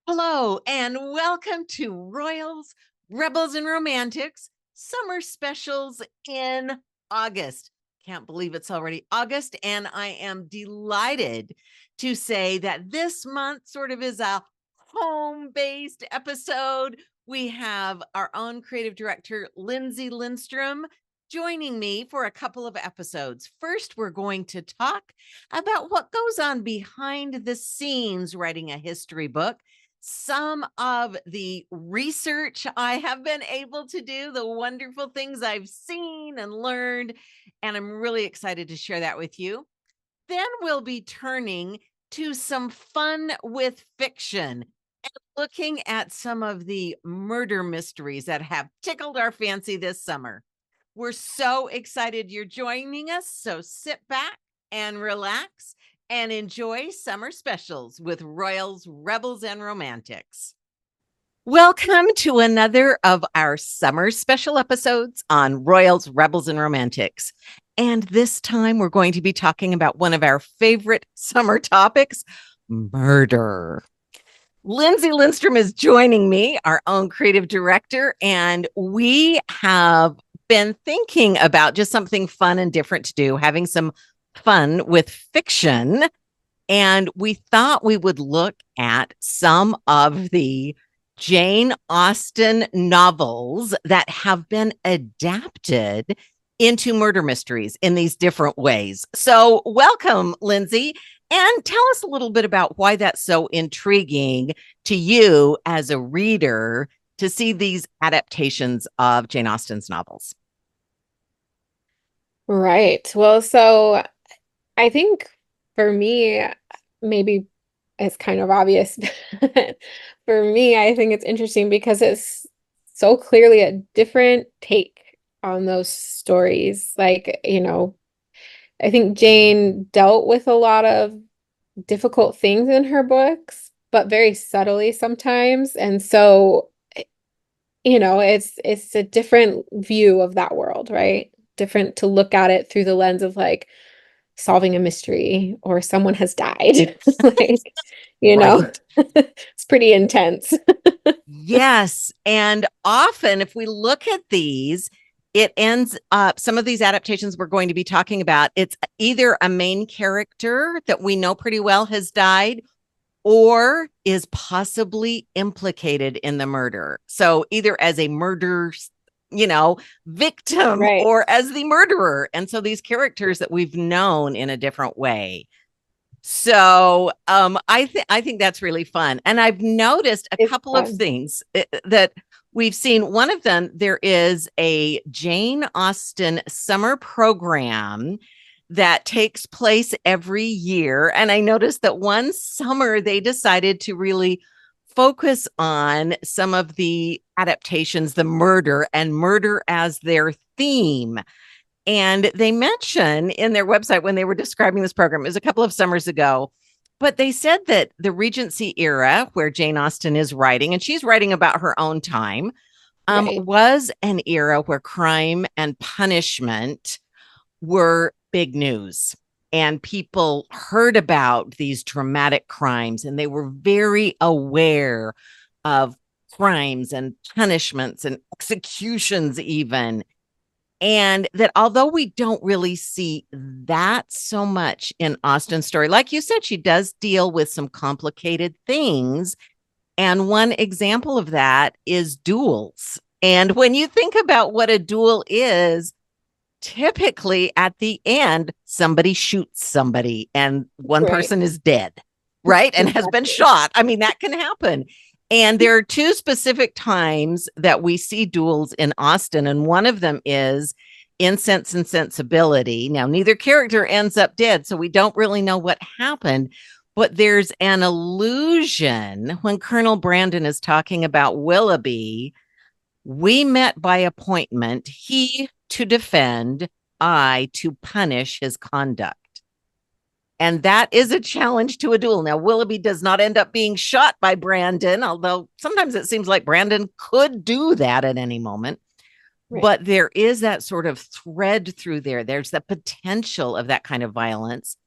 Hello, and welcome to Royals, Rebels, and Romantics Summer Specials in August. Can't believe it's already August, and I am delighted to say that this month sort of is a home-based episode. We have our own creative director, Lindsey Lindstrom, joining me for a couple of episodes. First, we're going to talk about what goes on behind the scenes writing a history book. Some of the research I have been able to do, the wonderful things I've seen and learned, and I'm really excited to share that with you. Then we'll be turning to some fun with fiction and looking at some of the murder mysteries that have tickled our fancy this summer. We're so excited you're joining us, so sit back and relax and enjoy summer specials with Royals, Rebels, and Romantics. Welcome to another of our summer special episodes on Royals, Rebels, and Romantics. And this time we're going to be talking about one of our favorite summer topics, murder. Lindsey Lindstrom is joining me, our own creative director, and we have been thinking about just something fun and different to do, having some fun with fiction, and we thought we would look at some of the Jane Austen novels that have been adapted into murder mysteries in these different ways. So welcome, Lindsey, and tell us a little bit about why that's so intriguing to you as a reader to see these adaptations of Jane Austen's novels. Right. Well, so I think for me, maybe it's kind of obvious, but for me, I think it's interesting because it's so clearly a different take on those stories. I think Jane dealt with a lot of difficult things in her books, but very subtly sometimes. And so, it's a different view of that world, right? Different to look at it through the lens of solving a mystery or someone has died. Right. It's pretty intense. Yes. And often, if we look at these, it ends up, some of these adaptations we're going to be talking about, it's either a main character that we know pretty well has died or is possibly implicated in the murder. So either as a murder, victim Right. or as the murderer. And so these characters that we've known in a different way. So I think that's really fun. And I've noticed a It's couple of fun. things that we've seen. One of them, there is a Jane Austen summer program that takes place every year. And I noticed that one summer they decided to really focus on some of the adaptations, the murder and murder as their theme. And they mention in their website when they were describing this program, it was a couple of summers ago, but they said that the Regency era where Jane Austen is writing, and she's writing about her own time, Right. was an era where crime and punishment were big news. And people heard about these dramatic crimes and they were very aware of crimes and punishments and executions even. And that although we don't really see that so much in Austen's story, like you said, she does deal with some complicated things. And one example of that is duels. And when you think about what a duel is, typically at the end, somebody shoots somebody and one Right. person is dead, right? And has been shot. I mean, that can happen. And there are two specific times that we see duels in Austen, and one of them is in Sense and Sensibility. Now, neither character ends up dead, so we don't really know what happened, but there's an allusion when Colonel Brandon is talking about Willoughby. We met by appointment, he to defend, I to punish his conduct. And that is a challenge to a duel. Now, Willoughby does not end up being shot by Brandon, although sometimes it seems like Brandon could do that at any moment. Right. But there is that sort of thread through there. There's the potential of that kind of violence.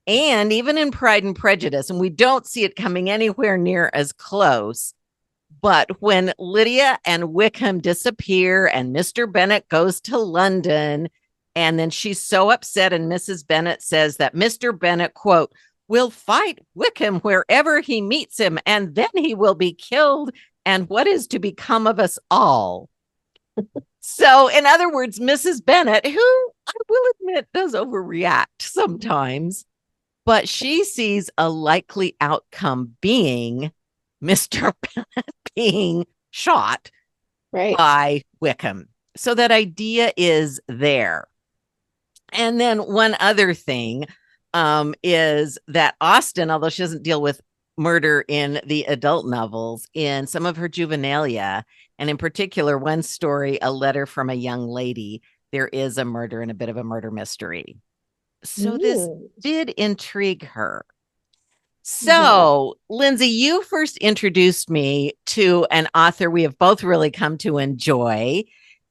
And even in Pride and Prejudice, and we don't see it coming anywhere near as close, but when Lydia and Wickham disappear and Mr. Bennet goes to London, and then she's so upset, and Mrs. Bennet says that Mr. Bennet, quote, will fight Wickham wherever he meets him, and then he will be killed. And what is to become of us all? So, in other words, Mrs. Bennet, who I will admit does overreact sometimes, but she sees a likely outcome being Mr. Bennet being shot Right. by Wickham. So that idea is there. And then one other thing is that Austen, although she doesn't deal with murder in the adult novels, in some of her juvenilia, and in particular, one story, A Letter from a Young Lady, there is a murder and a bit of a murder mystery. So this did intrigue her. So, Lindsey, you first introduced me to an author we have both really come to enjoy,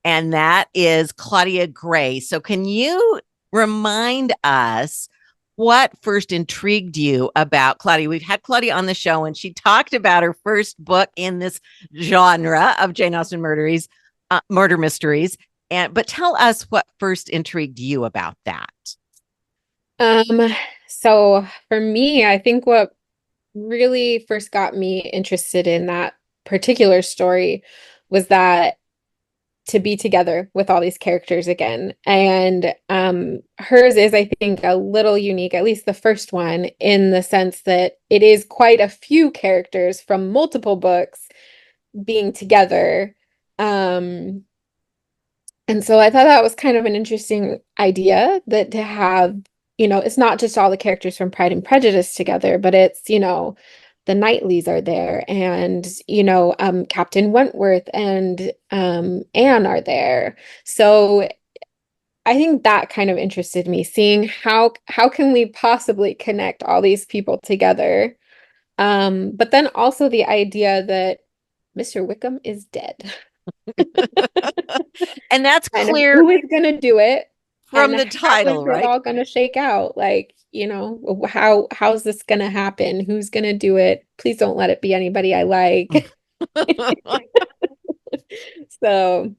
and that is Claudia Gray. So, can you remind us what first intrigued you about Claudia? We've had Claudia on the show, and she talked about her first book in this genre of Jane Austen murder mysteries. But tell us what first intrigued you about that. So for me, I think what really first got me interested in that particular story was that to be together with all these characters again. And hers is, I think, a little unique, at least the first one, in the sense that it is quite a few characters from multiple books being together. And so I thought that was kind of an interesting idea, that to have, it's not just all the characters from Pride and Prejudice together, but it's, the Knightleys are there, and Captain Wentworth and Anne are there. So I think that kind of interested me, seeing how can we possibly connect all these people together. But then also the idea that Mr. Wickham is dead. And that's Kind of clear who is going to do it, from and the title, how is it right? all going to shake out? Like, how's this going to happen? Who's going to do it? Please don't let it be anybody I like. So,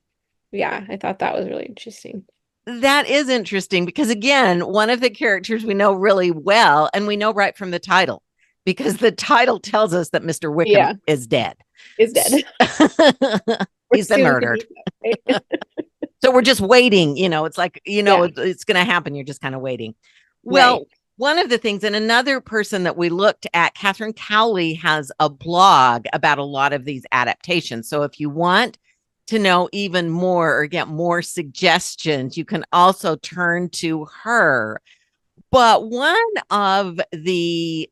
yeah, I thought that was really interesting. That is interesting because, again, one of the characters we know really well, and we know right from the title, because the title tells us that Mr. Wickham is dead. Is dead. He's been murdered. So we're just waiting. It's like, it's going to happen. You're just kind of waiting. Well, one of the things, and another person that we looked at, Catherine Cowley, has a blog about a lot of these adaptations. So if you want to know even more or get more suggestions, you can also turn to her. But one of the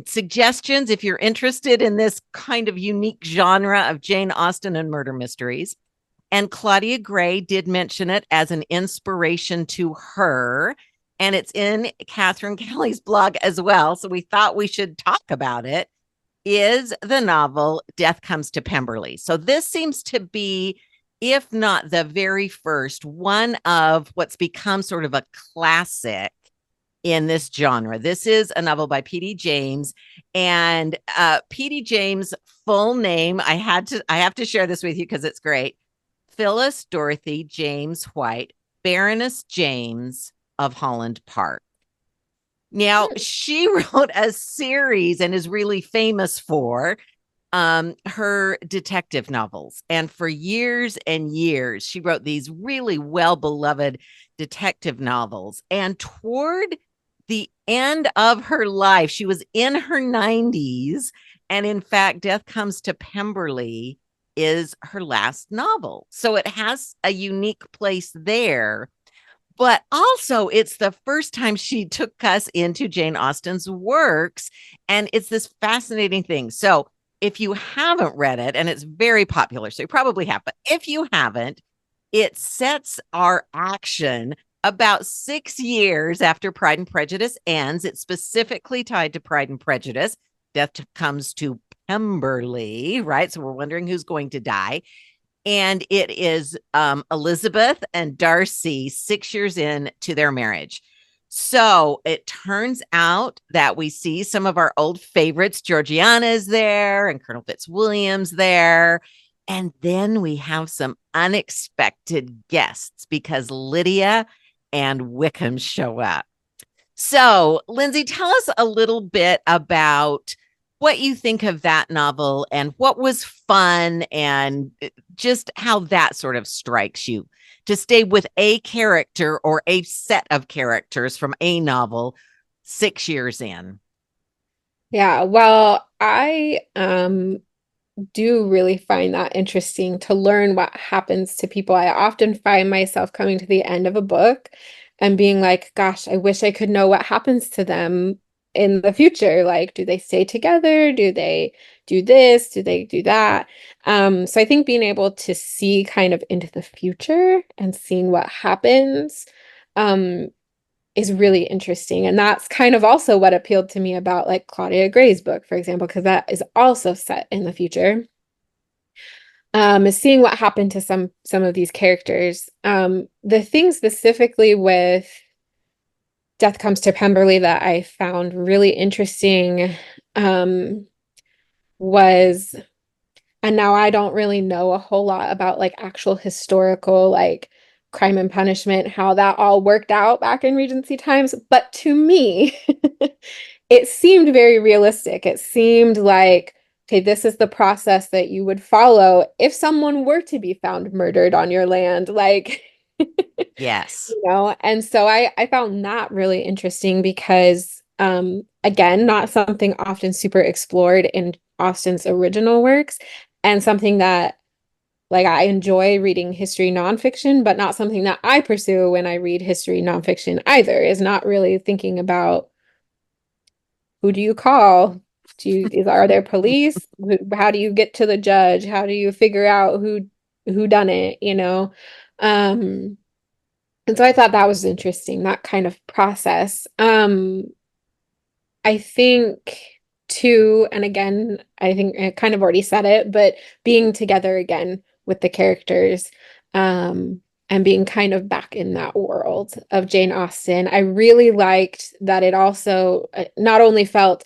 suggestions, if you're interested in this kind of unique genre of Jane Austen and murder mysteries, and Claudia Gray did mention it as an inspiration to her, and it's in Catherine Kelly's blog as well, so we thought we should talk about it, is the novel Death Comes to Pemberley. So this seems to be, if not the very first, one of what's become sort of a classic in this genre. This is a novel by P.D. James, and P.D. James' full name, I have to share this with you because it's great. Phyllis Dorothy James White, Baroness James of Holland Park. Now, she wrote a series and is really famous for her detective novels. And for years and years, she wrote these really well-beloved detective novels. And toward the end of her life, she was in her 90s. And in fact, Death Comes to Pemberley is her last novel. So it has a unique place there. But also, it's the first time she took us into Jane Austen's works. And it's this fascinating thing. So if you haven't read it, and it's very popular, so you probably have, but if you haven't, it sets our action about 6 years after Pride and Prejudice ends. It's specifically tied to Pride and Prejudice. Death Comes to Pemberley, right? So we're wondering who's going to die. And it is Elizabeth and Darcy 6 years in to their marriage. So it turns out that we see some of our old favorites. Georgiana is there and Colonel Fitzwilliam's there. And then we have some unexpected guests because Lydia and Wickham show up. So, Lindsey, tell us a little bit about what you think of that novel and what was fun and just how that sort of strikes you to stay with a character or a set of characters from a novel 6 years in. Yeah, well, I do really find that interesting to learn what happens to people. I often find myself coming to the end of a book and being like, gosh, I wish I could know what happens to them in the future. Like, do they stay together? Do they do this? Do they do that? So I think being able to see kind of into the future and seeing what happens, is really interesting. And that's kind of also what appealed to me about like Claudia Gray's book, for example, because that is also set in the future. Is seeing what happened to some of these characters. The thing specifically with Death Comes to Pemberley that I found really interesting was, and now I don't really know a whole lot about like actual historical like Crime and Punishment, how that all worked out back in Regency times, but to me, it seemed very realistic. It seemed like, okay, this is the process that you would follow if someone were to be found murdered on your land, like, Yes. and so I found that really interesting because, again, not something often super explored in Austen's original works, and something that like I enjoy reading history nonfiction, but not something that I pursue when I read history nonfiction either, is not really thinking about who do you call? Are there police? How do you get to the judge? How do you figure out who done it? Um, and so I thought that was interesting, that kind of process. I think too, and again, I think I kind of already said it, but being together again with the characters, and being kind of back in that world of Jane Austen. I really liked that it also not only felt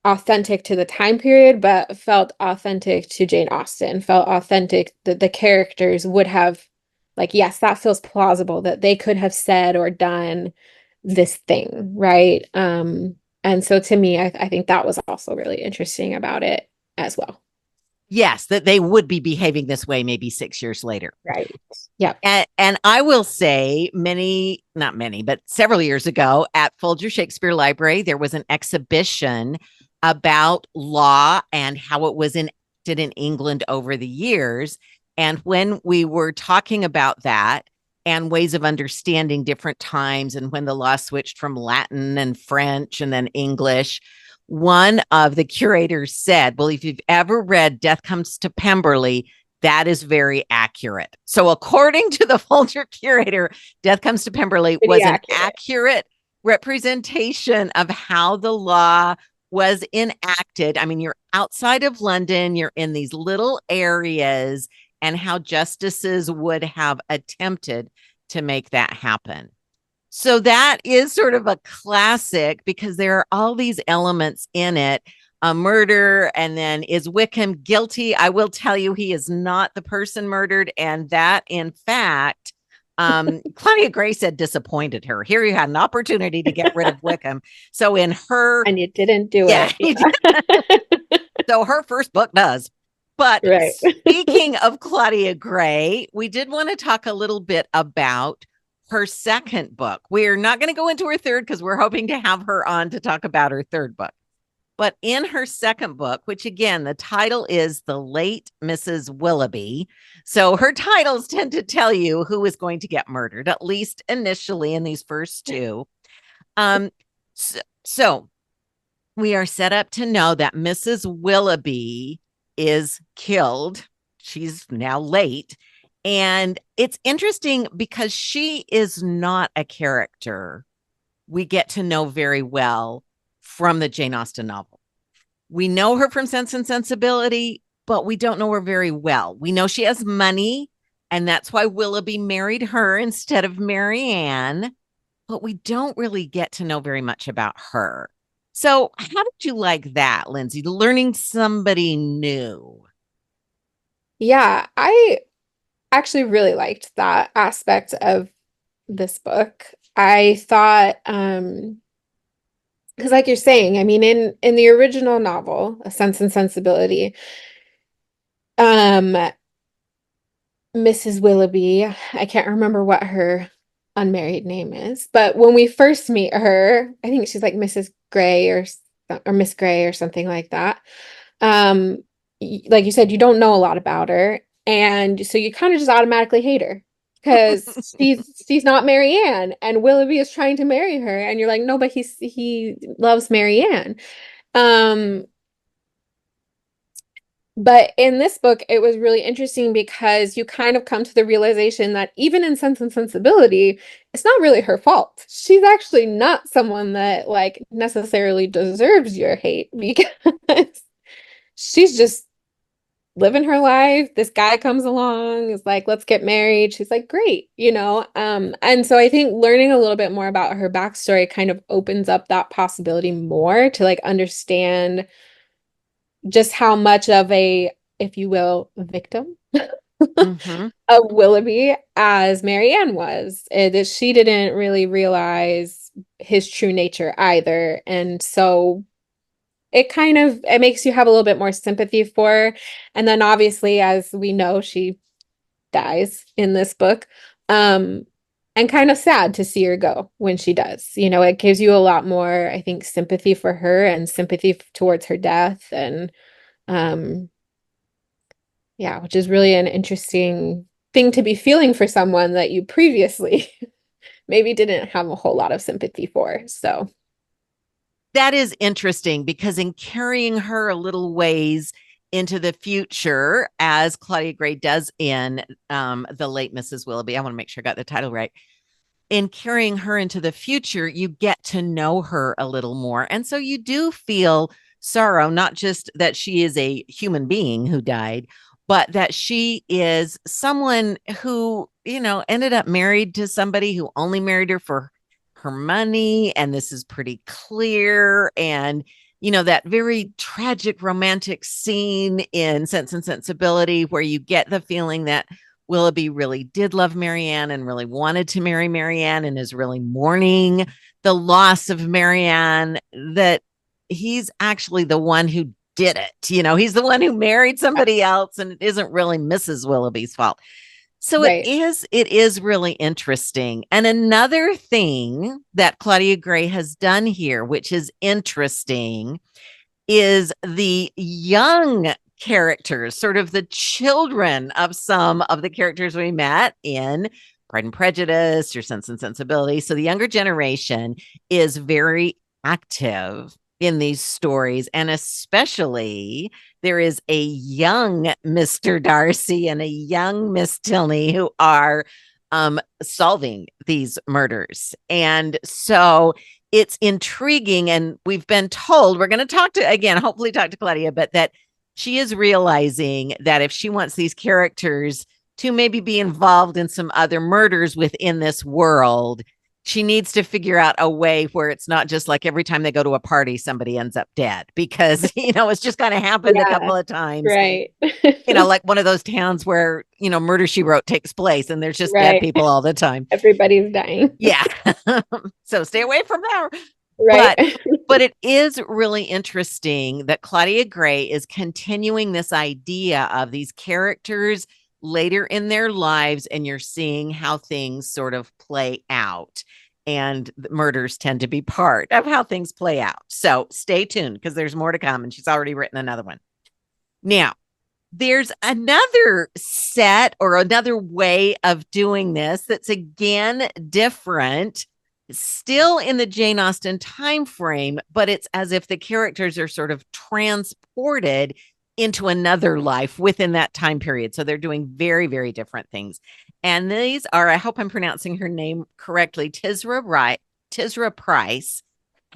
authentic to the time period, but felt authentic to Jane Austen, felt authentic that the characters would have, like, yes, that feels plausible that they could have said or done this thing, right? And so to me, I think that was also really interesting about it as well. Yes, that they would be behaving this way maybe 6 years later. Right. Yep. And I will say not many, but several years ago at Folger Shakespeare Library, there was an exhibition about law and how it was enacted in England over the years. And when we were talking about that and ways of understanding different times and when the law switched from Latin and French and then English, one of the curators said, well, if you've ever read Death Comes to Pemberley, that is very accurate. So according to the Folger curator, Death Comes to Pemberley was an accurate representation of how the law was enacted. I mean, you're outside of London, you're in these little areas, and how justices would have attempted to make that happen. So that is sort of a classic because there are all these elements in it. A murder, and then is Wickham guilty? I will tell you, he is not the person murdered, and that, in fact, Claudia Gray said disappointed her. Here you had an opportunity to get rid of Wickham. So in her, and you didn't do it. Yeah. So her first book does. But right. Speaking of Claudia Gray, we did want to talk a little bit about her second book. We're not going to go into her third because we're hoping to have her on to talk about her third book. But in her second book, which again, the title is The Late Mrs. Willoughby. So her titles tend to tell you who is going to get murdered, at least initially in these first two. So we are set up to know that Mrs. Willoughby is killed. She's now late. And it's interesting because she is not a character we get to know very well from the Jane Austen novel. We know her from Sense and Sensibility, but we don't know her very well. We know she has money, and that's why Willoughby married her instead of Marianne, but we don't really get to know very much about her. So, how did you like that, Lindsey? Learning somebody new. Yeah, I actually really liked that aspect of this book. I thought, because like you're saying, I mean, in the original novel, A Sense and Sensibility, um, Mrs. Willoughby, I can't remember what her unmarried name is, but when we first meet her, I think she's like Mrs. Gray or Miss Gray or something like that. Um, like you said, you don't know a lot about her, and so you kind of just automatically hate her because she's not Marianne, and Willoughby is trying to marry her, and you're like, no, but he loves Marianne. Um, but in this book, it was really interesting because you kind of come to the realization that even in Sense and Sensibility, it's not really her fault. She's actually not someone that like necessarily deserves your hate because she's just living her life. This guy comes along, is like, let's get married. She's like, great, you know? And so I think learning a little bit more about her backstory kind of opens up that possibility more to like understand just how much of a, if you will, victim Mm-hmm. of Willoughby as Marianne was. That she didn't really realize his true nature either. And so it makes you have a little bit more sympathy for her. And then obviously, as we know, she dies in this book. And kind of sad to see her go when she does. You know, it gives you a lot more, I think, sympathy for her and sympathy towards her death. And um, yeah, which is really an interesting thing to be feeling for someone that you previously maybe didn't have a whole lot of sympathy for. So That is interesting because in carrying her a little ways into the future, as Claudia Gray does in The Late Mrs. Willoughby, I want to make sure I got the title right. In carrying her into the future, you get to know her a little more. And so you do feel sorrow, not just that she is a human being who died, but that she is someone who, ended up married to somebody who only married her for her money. And this is pretty clear. And, that very tragic romantic scene in Sense and Sensibility, where you get the feeling that Willoughby really did love Marianne and really wanted to marry Marianne and is really mourning the loss of Marianne, that he's actually the one who did it. He's the one who married somebody else, and it isn't really Mrs. Willoughby's fault. So it right. is really interesting. And another thing that Claudia Gray has done here, which is interesting, is the young characters, sort of the children of some of the characters we met in Pride and Prejudice or Sense and Sensibility. So the younger generation is very active in these stories. And especially there is a young Mr. Darcy and a young Miss Tilney who are solving these murders. And so it's intriguing. And we've been told, we're going to hopefully talk to Claudia, but that she is realizing that if she wants these characters to maybe be involved in some other murders within this world, she needs to figure out a way where it's not just like every time they go to a party, somebody ends up dead, because, it's just kind of happened a Yeah, couple of times. right. Like one of those towns where, Murder, She Wrote takes place and there's just dead Right. people all the time. Everybody's dying. Yeah. So stay away from there. Right. But it is really interesting that Claudia Gray is continuing this idea of these characters later in their lives, and you're seeing how things sort of play out. And the murders tend to be part of how things play out. So stay tuned, because there's more to come, and she's already written another one. Now, there's another set or another way of doing this that's again different, still in the Jane Austen time frame, but it's as if the characters are sort of transported into another life within that time period. So they're doing very, very different things. And these are, I hope I'm pronouncing her name correctly, Tisra Price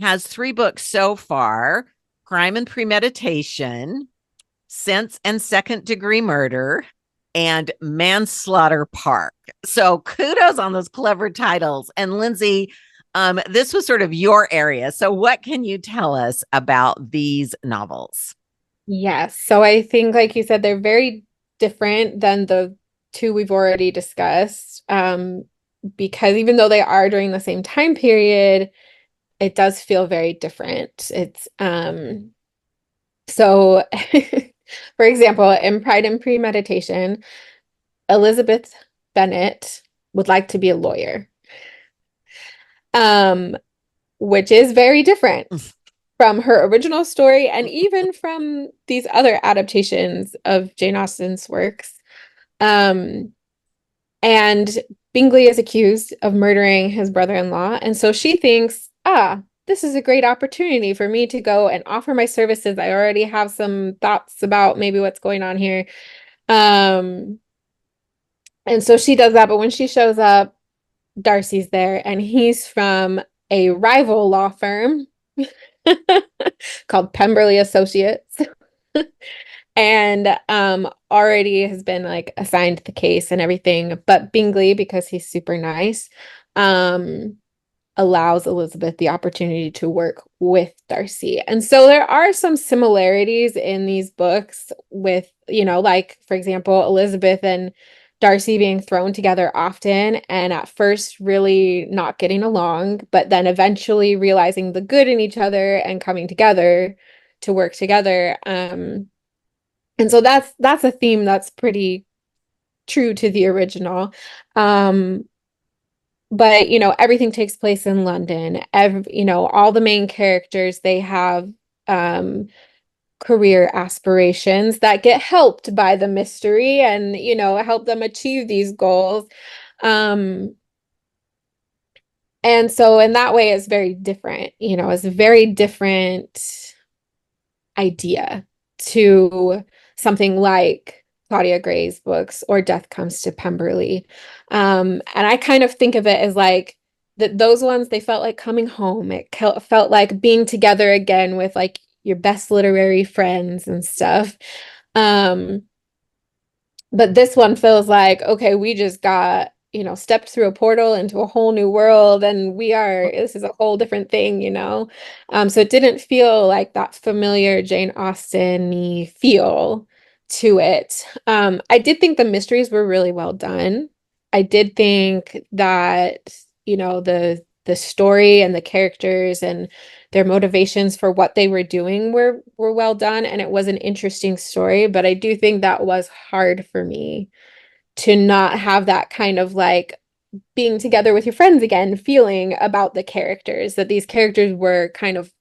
has 3 books so far: Crime and Premeditation, Sense and Second Degree Murder, and Manslaughter Park. So kudos on those clever titles. And Lindsey, this was sort of your area. So what can you tell us about these novels? Yes. So I think, like you said, they're very different than the two we've already discussed. Because even though they are during the same time period, it does feel very different. It's so for example, in Pride and Premeditation, Elizabeth Bennet would like to be a lawyer. Um, which is very different from her original story and even from these other adaptations of Jane Austen's works. Um, and Bingley is accused of murdering his brother-in-law, and so she thinks, this is a great opportunity for me to go and offer my services. I already have some thoughts about maybe what's going on here. And so she does that, but when she shows up, Darcy's there, and he's from a rival law firm called Pemberley Associates. And already has been like assigned the case and everything, but Bingley, because he's super nice, um allows Elizabeth the opportunity to work with Darcy. And so there are some similarities in these books with, like, for example, Elizabeth and Darcy being thrown together often and at first really not getting along, but then eventually realizing the good in each other and coming together to work together. And so that's a theme that's pretty true to the original. Um, but everything takes place in London. All the main characters, they have career aspirations that get helped by the mystery and help them achieve these goals. Um, and so in that way it's very different. It's a very different idea to something like Claudia Gray's books or Death Comes to Pemberley. And I kind of think of it as like that those ones, they felt like coming home. It felt like being together again with like your best literary friends and stuff. Um, but this one feels like, okay, we just got, stepped through a portal into a whole new world and this is a whole different thing. So it didn't feel like that familiar Jane Austen-y feel to it. I did think the mysteries were really well done. I did think that, the story and the characters and their motivations for what they were doing were well done, and it was an interesting story, but I do think that was hard for me to not have that kind of like being together with your friends again feeling about the characters, that these characters were kind of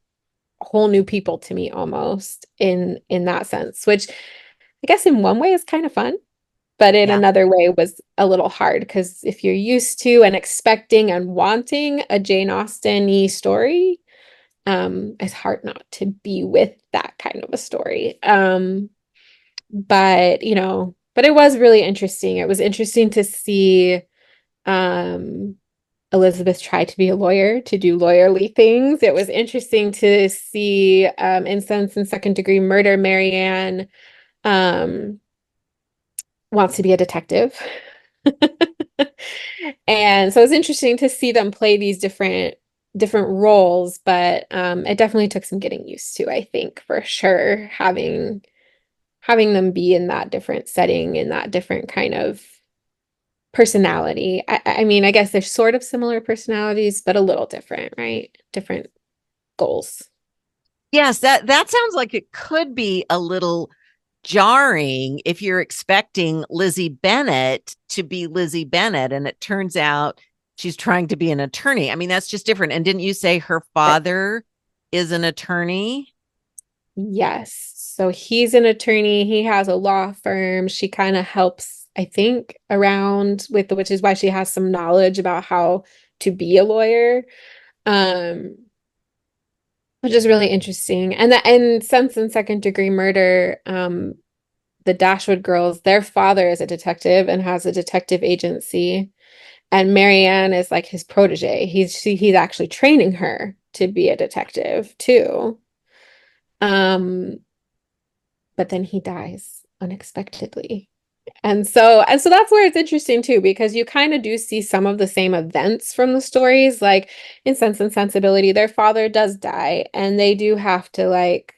whole new people to me almost in that sense, which I guess in one way is kind of fun, but in Yeah. another way was a little hard because if you're used to and expecting and wanting a Jane Austen-y story, it's hard not to be with that kind of a story. But it was really interesting. It was interesting to see um Elizabeth try to be a lawyer, to do lawyerly things. It was interesting to see in Sense and Second Degree Murder, Marianne wants to be a detective. And so it's interesting to see them play these different roles, but it definitely took some getting used to, I think, for sure, having them be in that different setting, in that different kind of personality. I mean, I guess they're sort of similar personalities, but a little different, right? Different goals. Yes, that sounds like it could be a little jarring if you're expecting Lizzie Bennet to be Lizzie Bennet and it turns out she's trying to be an attorney. I mean, that's just different. And didn't you say her father is an attorney? Yes. So he's an attorney. He has a law firm. She kind of helps, I think, around with which is why she has some knowledge about how to be a lawyer. Um, which is really interesting. And Sense and Second Degree Murder, the Dashwood girls, their father is a detective and has a detective agency. And Marianne is like his protege. He's actually training her to be a detective too. Um, but then he dies unexpectedly. And so that's where it's interesting too, because you kind of do see some of the same events from the stories, like in Sense and Sensibility, their father does die, and they do have to like,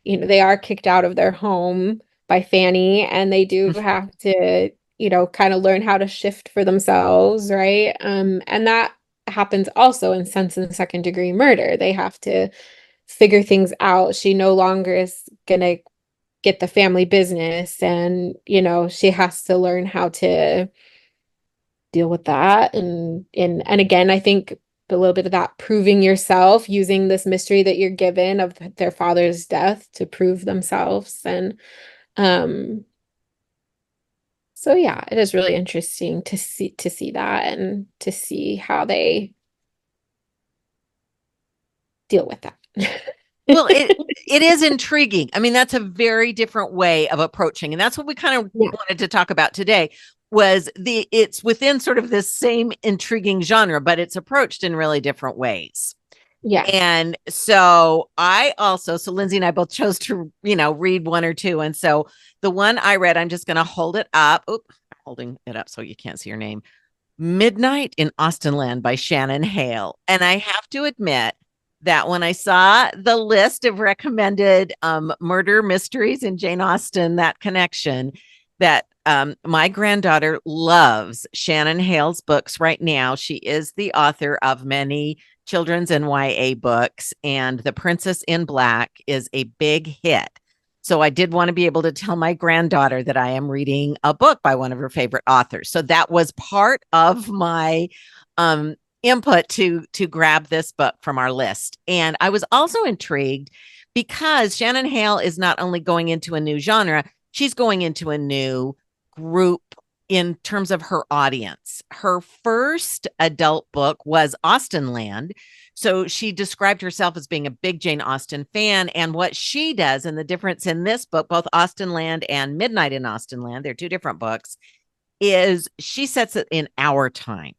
they are kicked out of their home by Fanny, and they do have to, kind of learn how to shift for themselves, right? And that happens also in Sense and Second Degree Murder. They have to figure things out. She no longer is gonna get the family business, and she has to learn how to deal with that. And again, I think a little bit of that proving yourself, using this mystery that you're given of their father's death to prove themselves. And um so yeah, it is really interesting to see that, and to see how they deal with that. Well, it is intriguing. I mean, that's a very different way of approaching, and that's what we kind of wanted to talk about today. It's within sort of this same intriguing genre, but it's approached in really different ways. Yeah. And so Lindsey and I both chose to, read one or two. And so the one I read, I'm just going to hold it up. I'm holding it up so you can't see your name. Midnight in Austenland by Shannon Hale. And I have to admit that when I saw the list of recommended murder mysteries in Jane Austen, that connection, that my granddaughter loves Shannon Hale's books right now. She is the author of many children's and YA books, and The Princess in Black is a big hit. So I did want to be able to tell my granddaughter that I am reading a book by one of her favorite authors. So that was part of my input to grab this book from our list. And I was also intrigued because Shannon Hale is not only going into a new genre, she's going into a new group in terms of her audience. Her first adult book was Austenland. So she described herself as being a big Jane Austen fan. And what she does, and the difference in this book, both Austenland and Midnight in Austenland, they're two different books, is she sets it in our time.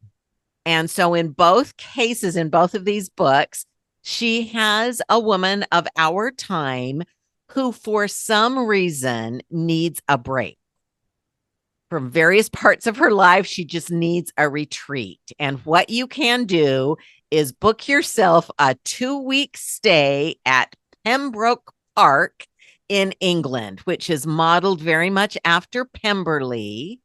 And so in both cases, in both of these books, she has a woman of our time who, for some reason, needs a break. From various parts of her life, she just needs a retreat. And what you can do is book yourself a 2-week stay at Pembroke Park in England, which is modeled very much after Pemberley.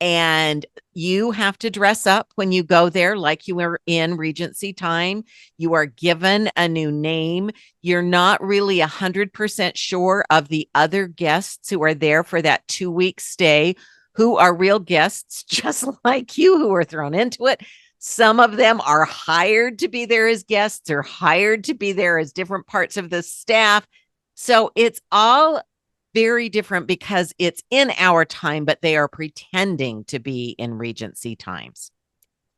And you have to dress up when you go there like you were in Regency time. You are given a new name. You're not really 100% sure of the other guests who are there for that 2-week stay, who are real guests just like you, who are thrown into it. Some of them are hired to be there as guests or hired to be there as different parts of the staff. So it's all very different because it's in our time, but they are pretending to be in Regency times.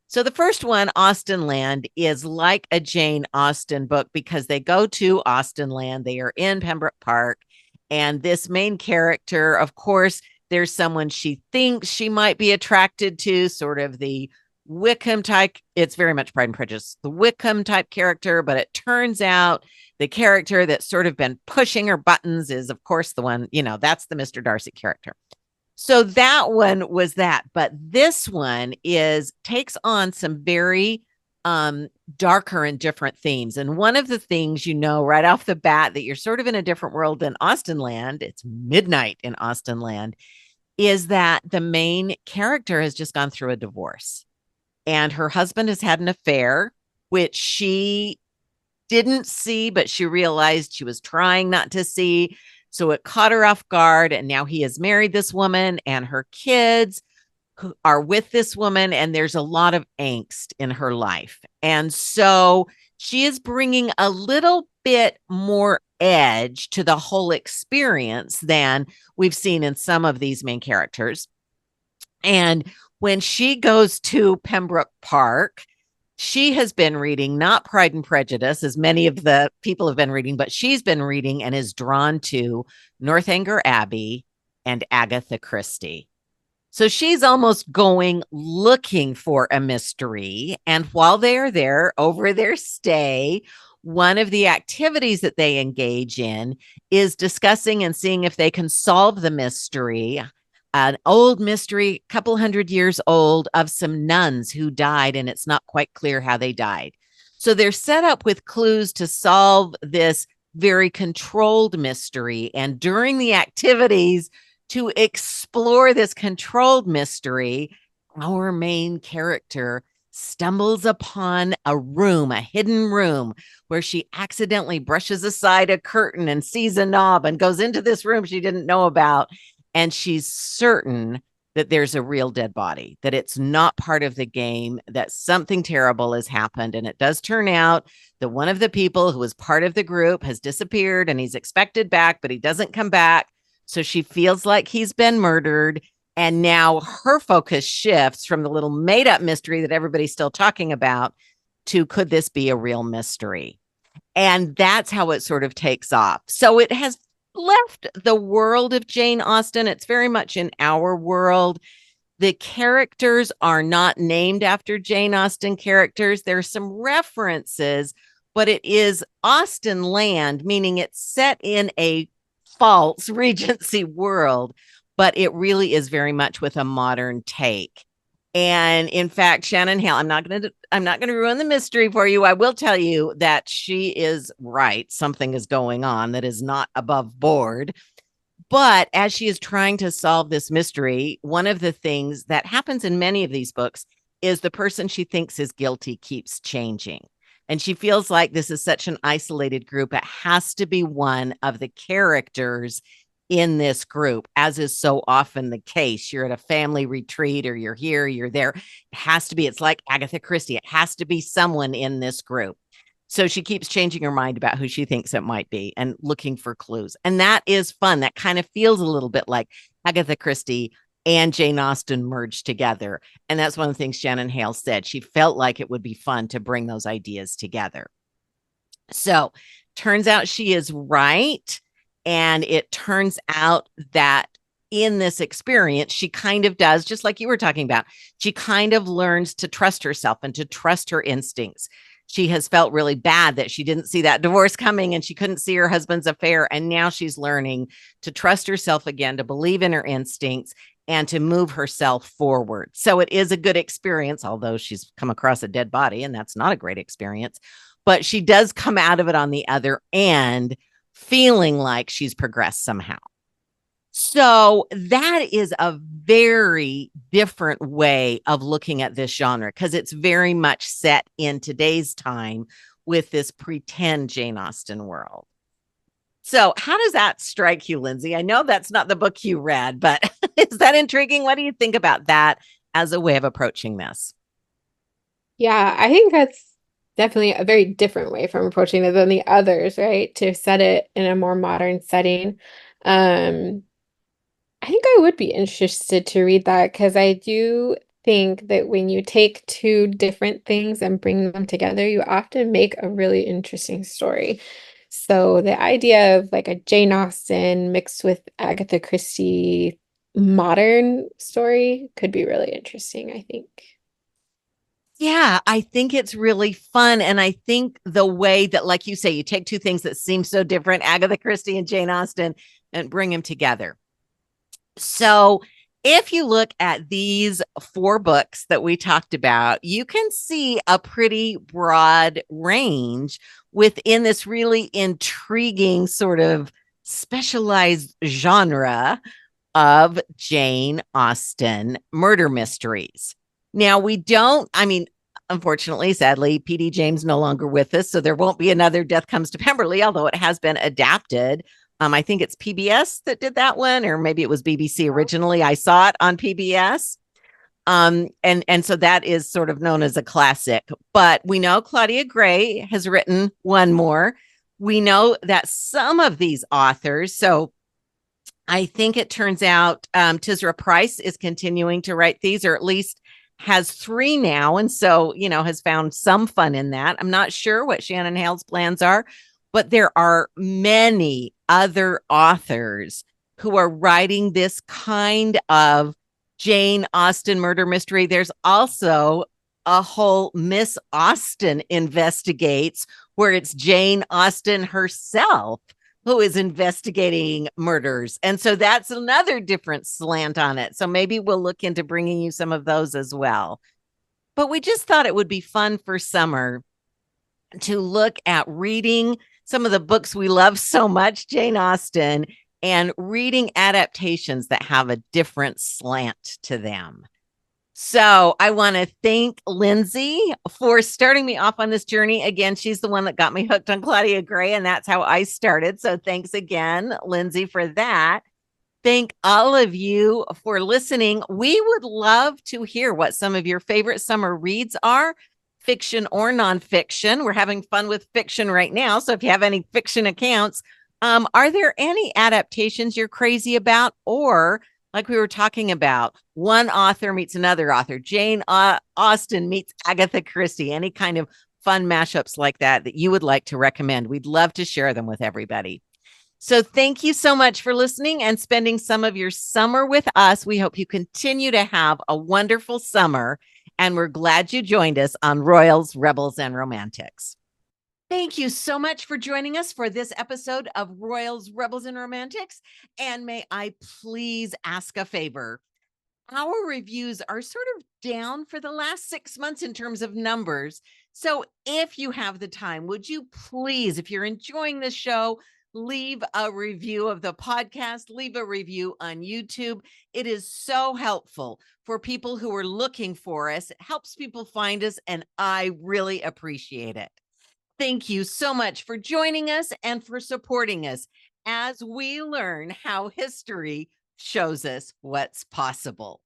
So the first one, Austenland, is like a Jane Austen book because they go to Austenland. They are in Pembroke Park. And this main character, of course, there's someone she thinks she might be attracted to, sort of the Wickham type. It's very much Pride and Prejudice, the Wickham type character, but it turns out the character that's sort of been pushing her buttons is, of course, the one, that's the Mr. Darcy character. So that one was that. But this one takes on some very darker and different themes. And one of the things, right off the bat, that you're sort of in a different world than Austenland, it's midnight in Austenland, is that the main character has just gone through a divorce. And her husband has had an affair, which she didn't see, but she realized she was trying not to see. So it caught her off guard. And now he has married this woman, and her kids who are with this woman. And there's a lot of angst in her life. And so she is bringing a little bit more edge to the whole experience than we've seen in some of these main characters. And when she goes to Pembroke Park, she has been reading not Pride and Prejudice, as many of the people have been reading, but she's been reading and is drawn to Northanger Abbey and Agatha Christie. So she's almost going looking for a mystery. And while they're there over their stay, One of the activities that they engage in is discussing and seeing if they can solve the mystery, an old mystery, a couple hundred years old, of some nuns who died, and it's not quite clear how they died. So they're set up with clues to solve this very controlled mystery. And during the activities to explore this controlled mystery, our main character stumbles upon a room, a hidden room, where she accidentally brushes aside a curtain and sees a knob and goes into this room she didn't know about. And she's certain that there's a real dead body, that it's not part of the game, that something terrible has happened. And it does turn out that one of the people who was part of the group has disappeared, and he's expected back, but he doesn't come back. So she feels like he's been murdered. And now her focus shifts from the little made up mystery that everybody's still talking about to, could this be a real mystery? And that's how it sort of takes off. So it has left the world of Jane Austen. It's very much in our world. The characters are not named after Jane Austen characters. There's some references, but it is Austen land, meaning it's set in a false Regency world, but it really is very much with a modern take. And in fact, Shannon Hale, I'm not going to ruin the mystery for you. I will tell you that she is right. Something is going on that is not above board. But as she is trying to solve this mystery, one of the things that happens in many of these books is the person she thinks is guilty keeps changing. And she feels like this is such an isolated group. It has to be one of the characters in this group, as is so often the case. You're at a family retreat, or you're here, you're there. It has to be, it's like Agatha Christie. It has to be someone in this group. So she keeps changing her mind about who she thinks it might be and looking for clues. And that is fun. That kind of feels a little bit like Agatha Christie and Jane Austen merged together. And that's one of the things Shannon Hale said. She felt like it would be fun to bring those ideas together. So turns out she is right. And it turns out that in this experience, she kind of does, just like you were talking about, she kind of learns to trust herself and to trust her instincts. She has felt really bad that she didn't see that divorce coming and she couldn't see her husband's affair. And now she's learning to trust herself again, to believe in her instincts, and to move herself forward. So it is a good experience, although she's come across a dead body, and that's not a great experience. But she does come out of it on the other end, feeling like she's progressed somehow. So that is a very different way of looking at this genre, because it's very much set in today's time with this pretend Jane Austen world. So how does that strike you, Lindsey? I know that's not the book you read, but is that intriguing? What do you think about that as a way of approaching this? Yeah, I think that's definitely a very different way from approaching it than the others, right? To set it in a more modern setting. Um, I think I would be interested to read that, because I do think that when you take two different things and bring them together, you often make a really interesting story. So the idea of like a Jane Austen mixed with Agatha Christie modern story could be really interesting, I think. Yeah, I think it's really fun. And I think the way that, like you say, you take two things that seem so different, Agatha Christie and Jane Austen, and bring them together. So if you look at these four books that we talked about, you can see a pretty broad range within this really intriguing sort of specialized genre of Jane Austen murder mysteries. Now, we don't, I mean, unfortunately, sadly, P.D. James no longer with us, so there won't be another Death Comes to Pemberley, although it has been adapted. I think it's PBS that did that one, or maybe it was BBC originally. I saw it on PBS. And so that is sort of known as a classic. But we know Claudia Gray has written one more. We know that some of these authors, so I think it turns out Tisra Price is continuing to write these, or at least has three now. And so, has found some fun in that. I'm not sure what Shannon Hale's plans are, but there are many other authors who are writing this kind of Jane Austen murder mystery. There's also a whole Miss Austen investigates, where it's Jane Austen herself who is investigating murders. And so that's another different slant on it. So maybe we'll look into bringing you some of those as well. But we just thought it would be fun for summer to look at reading some of the books we love so much, Jane Austen, and reading adaptations that have a different slant to them. So I want to thank Lindsey for starting me off on this journey. Again, she's the one that got me hooked on Claudia Gray, and that's how I started. So thanks again, Lindsey, for that. Thank all of you for listening. We would love to hear what some of your favorite summer reads are, fiction or nonfiction. We're having fun with fiction right now. So if you have any fiction accounts, are there any adaptations you're crazy about? Or like we were talking about, one author meets another author, Jane Austen meets Agatha Christie, any kind of fun mashups like that you would like to recommend. We'd love to share them with everybody. So thank you so much for listening and spending some of your summer with us. We hope you continue to have a wonderful summer, and we're glad you joined us on Royals, Rebels, and Romantics. Thank you so much for joining us for this episode of Royals, Rebels, and Romantics. And may I please ask a favor? Our reviews are sort of down for the last 6 months in terms of numbers. So if you have the time, would you please, if you're enjoying the show, leave a review of the podcast, leave a review on YouTube. It is so helpful for people who are looking for us. It helps people find us, and I really appreciate it. Thank you so much for joining us and for supporting us as we learn how history shows us what's possible.